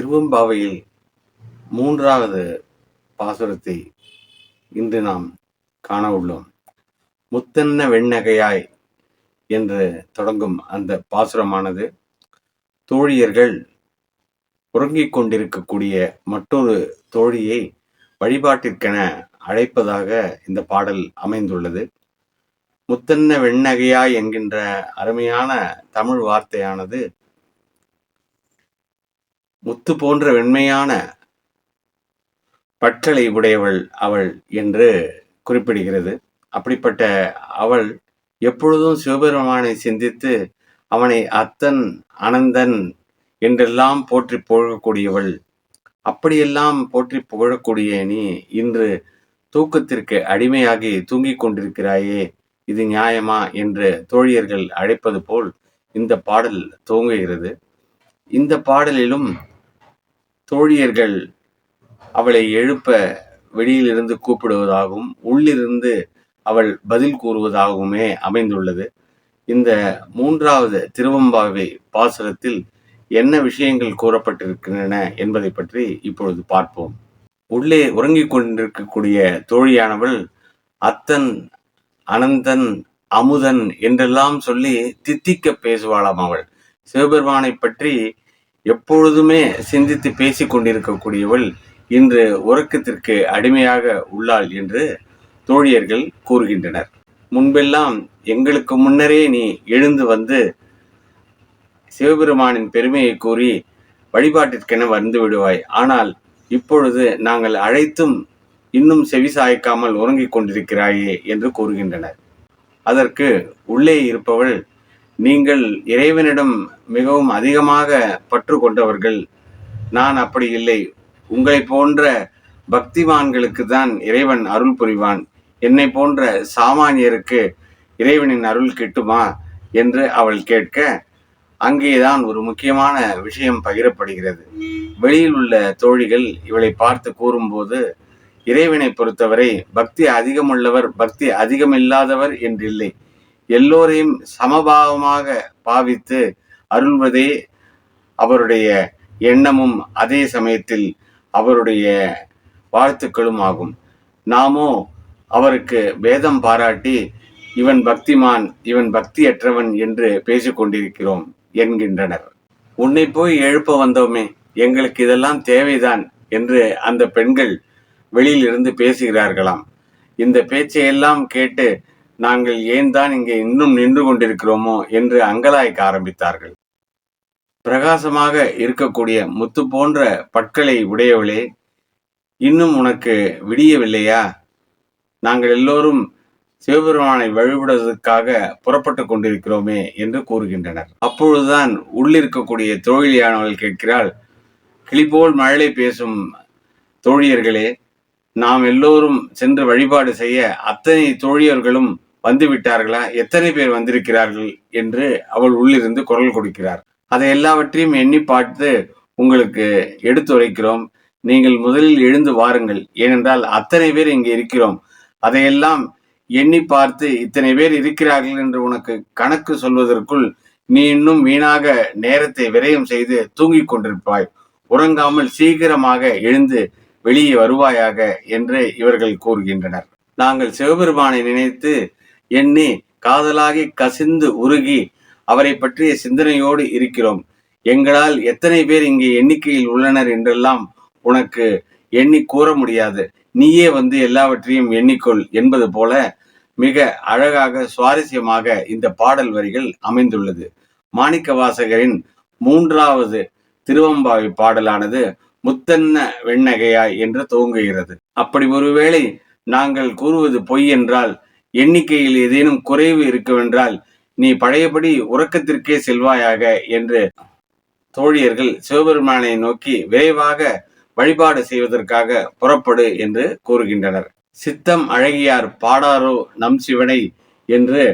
திருவெம்பாவையில் 3வது பாசுரத்தை இன்று நாம் காண உள்ளோம். முத்தன்ன வெண்ணகையாய் என்று தொடங்கும் அந்த பாசுரமானது தோழியர்கள் உறங்கிக் கொண்டிருக்கக்கூடிய மற்றொரு தோழியை வழிபாட்டிற்கென அழைப்பதாக இந்த பாடல் அமைந்துள்ளது. முத்தன்ன வெண்ணகையாய் என்கின்ற அருமையான தமிழ் வார்த்தையானது முத்து போன்ற வெண்மையான பற்களை உடையவள் அவள் என்று குறிப்பிடுகிறது. அப்படிப்பட்ட அவள் எப்பொழுதும் சிவபெருமானை சிந்தித்து அவனை அத்தன் அனந்தன் என்றெல்லாம் போற்றி புகழக்கூடியவள். அப்படியெல்லாம் போற்றி புகழக்கூடிய நீ இன்று தூக்கத்திற்கு அடிமையாகி தூங்கிக் கொண்டிருக்கிறாயே, இது நியாயமா என்று தோழியர்கள் அழைப்பது போல் இந்த பாடல் துவங்குகிறது. இந்த பாடலிலும் தோழியர்கள் அவளை எழுப்ப வெளியிலிருந்து கூப்பிடுவதாகவும் உள்ளிருந்து அவள் பதில் கூறுவதாகவுமே அமைந்துள்ளது. இந்த 3வது திருவெம்பாவை பாசுரத்தில் என்ன விஷயங்கள் கூறப்பட்டிருக்கின்றன என்பதை பற்றி இப்பொழுது பார்ப்போம். உள்ளே உறங்கிக் கொண்டிருக்கக்கூடிய தோழியானவள் அத்தன் அனந்தன் அமுதன் என்றெல்லாம் சொல்லி தித்திக்க பேசுவாளாம். அவள் சிவபெருமானை பற்றி எப்பொழுதுமே சிந்தித்து பேசிக் கொண்டிருக்கக்கூடியவள் இன்று உறக்கத்திற்கு அடிமையாக உள்ளாள் என்று தோழியர்கள் கூறுகின்றனர். முன்பெல்லாம் எங்களுக்கு முன்னரே நீ எழுந்து வந்து சிவபெருமானின் பெருமையை கூறி வழிபாட்டிற்கென வந்து விடுவாய். ஆனால் இப்பொழுது நாங்கள் அழைத்தும் இன்னும் செவிசாய்க்காமல் உறங்கிக் கொண்டிருக்கிறாயே என்று கூறுகின்றனர். அதற்கு உள்ளே இருப்பவள், நீங்கள் இறைவனிடம் மிகவும் அதிகமாக பற்று கொண்டவர்கள், நான் அப்படி இல்லை. உங்களை போன்ற பக்திமான்களுக்கு தான் இறைவன் அருள் புரிவான். என்னை போன்ற சாமானியருக்கு இறைவனின் அருள் கிட்டுமா என்று அவள் கேட்க, அங்கேதான் ஒரு முக்கியமான விஷயம் பகிரப்படுகிறது. வெளியில் உள்ள தோழிகள் இவளை பார்த்து கூறும்போது, இறைவனை பொறுத்தவரை பக்தி அதிகமுள்ளவர் பக்தி அதிகமில்லாதவர் என்றில்லை, எல்லோரையும் சமபாவமாக பாவித்து அருள்வதே அவருடைய எண்ணமும் அதே சமயத்தில் அவருடைய வாழ்த்துக்களும் ஆகும். நாமோ அவருக்கு பேதம் பாராட்டி இவன் பக்திமான் இவன் பக்தியற்றவன் என்று பேசிக்கொண்டிருக்கிறோம் என்கின்றனர். உன்னை போய் எழுப்ப வந்தோமே, எங்களுக்கு இதெல்லாம் தேவைதான் என்று அந்த பெண்கள் வெளியில் இருந்து பேசுகிறார்களாம். இந்த பேச்சையெல்லாம் கேட்டு நாங்கள் ஏன் தான் இங்கே இன்னும் நின்று கொண்டிருக்கிறோமோ என்று அங்கலாய்க்க ஆரம்பித்தார்கள். பிரகாசமாக இருக்கக்கூடிய முத்து போன்ற பற்களை உடையவளே, இன்னும் உனக்கு விடியவில்லையா? நாங்கள் எல்லோரும் சிவபெருமானை வழிபடுவதற்காக புறப்பட்டு கொண்டிருக்கிறோமே என்று கூறுகின்றனர். அப்பொழுதுதான் உள்ளிருக்கக்கூடிய தோழியானவள் கேட்கிறாள், கிளிபோல் மழலை பேசும் தோழியர்களே, நாம் எல்லோரும் சென்று வழிபாடு செய்ய அத்தனை தோழியர்களும் வந்துவிட்டார்களா? எத்தனை பேர் வந்திருக்கிறார்கள் என்று அவள் உள்ளிருந்து குரல் கொடுக்கிறார். அதை எல்லாவற்றையும் எண்ணி பார்த்து உங்களுக்கு எடுத்துரைக்கிறோம். நீங்கள் முதலில் எழுந்து வாருங்கள், ஏனென்றால் அத்தனை பேர் இங்கே இருக்கிறோம். அதையெல்லாம் எண்ணி பார்த்து இத்தனை பேர் இருக்கிறார்கள் என்று உனக்கு கணக்கு சொல்வதற்குள் நீ இன்னும் வீணாக நேரத்தை விரயம் செய்து தூங்கிக் கொண்டிருப்பாய். உறங்காமல் சீக்கிரமாக எழுந்து வெளியே வருவாயாக என்று இவர்கள் கூறுகின்றனர். நாங்கள் சிவபெருமானை நினைத்து எண்ணி காதலாகி கசிந்து உருகி அவரை பற்றிய சிந்தனையோடு இருக்கிறோம். எங்களால் எத்தனை பேர் இங்கே எண்ணிக்கையில் உள்ளனர் என்றெல்லாம் உனக்கு எண்ணி கூற முடியாது. நீயே வந்து எல்லாவற்றையும் எண்ணிக்கொள் என்பது போல மிக அழகாக சுவாரஸ்யமாக இந்த பாடல் வரிகள் அமைந்துள்ளது. மாணிக்கவாசகரின் 3வது திருவெம்பாவை பாடலானது முத்தன்ன வெண்ணகையாய் என்று துவங்குகிறது. அப்படி ஒருவேளை நாங்கள் கூறுவது பொய் என்றால், எண்ணிக்கையில் ஏதேனும் குறைவு இருக்குவென்றால் நீ பழையபடி உறக்கத்திற்கே செல்வாயாக என்று தோழியர்கள் சிவபெருமானை நோக்கி விரைவாக வழிபாடு செய்வதற்காக புறப்படு என்று கூறுகின்றனர். சித்தம் அழகியார் பாடாரோ நம் சிவனை என்று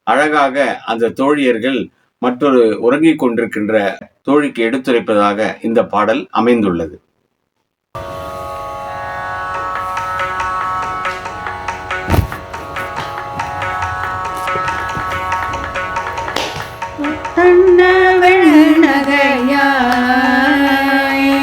அழகாக அந்த தோழியர்கள் மற்றொரு உறங்கிக் கொண்டிருக்கின்ற தோழிக்கு எடுத்துரைப்பதாக இந்த பாடல் அமைந்துள்ளது. வெண்ணகையாய்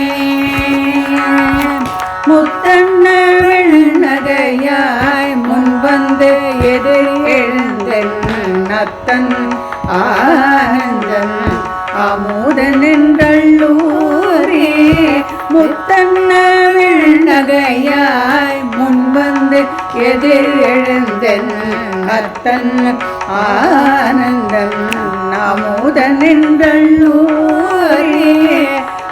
ஆனந்தன் ஆனந்தன் அமுதன் என்றூரே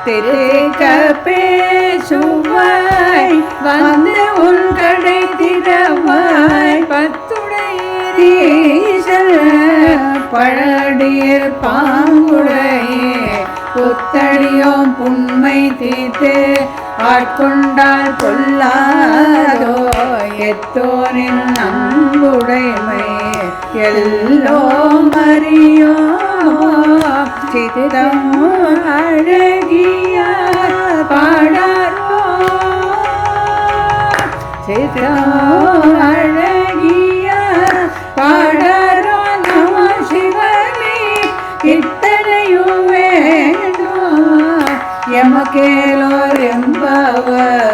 திருக்க பேசுவாய் வந்து உன் கடை திறவாய் பத்துடையீசல் பழடியர் பாங்குடையே புத்தடியோம் புண்மை தீர்த்து ஆட்கொண்டால் கொல்லாதோ எத்தோனின் அன்புடைமை எல்லோம் அறியோ சித்தம் அழகிய பாடாரோ சித்தம் அழகிய பாடாரோ நம சிவனே இத்தனையும் வேண்டும் எமக்கேலோர் எம்பவர்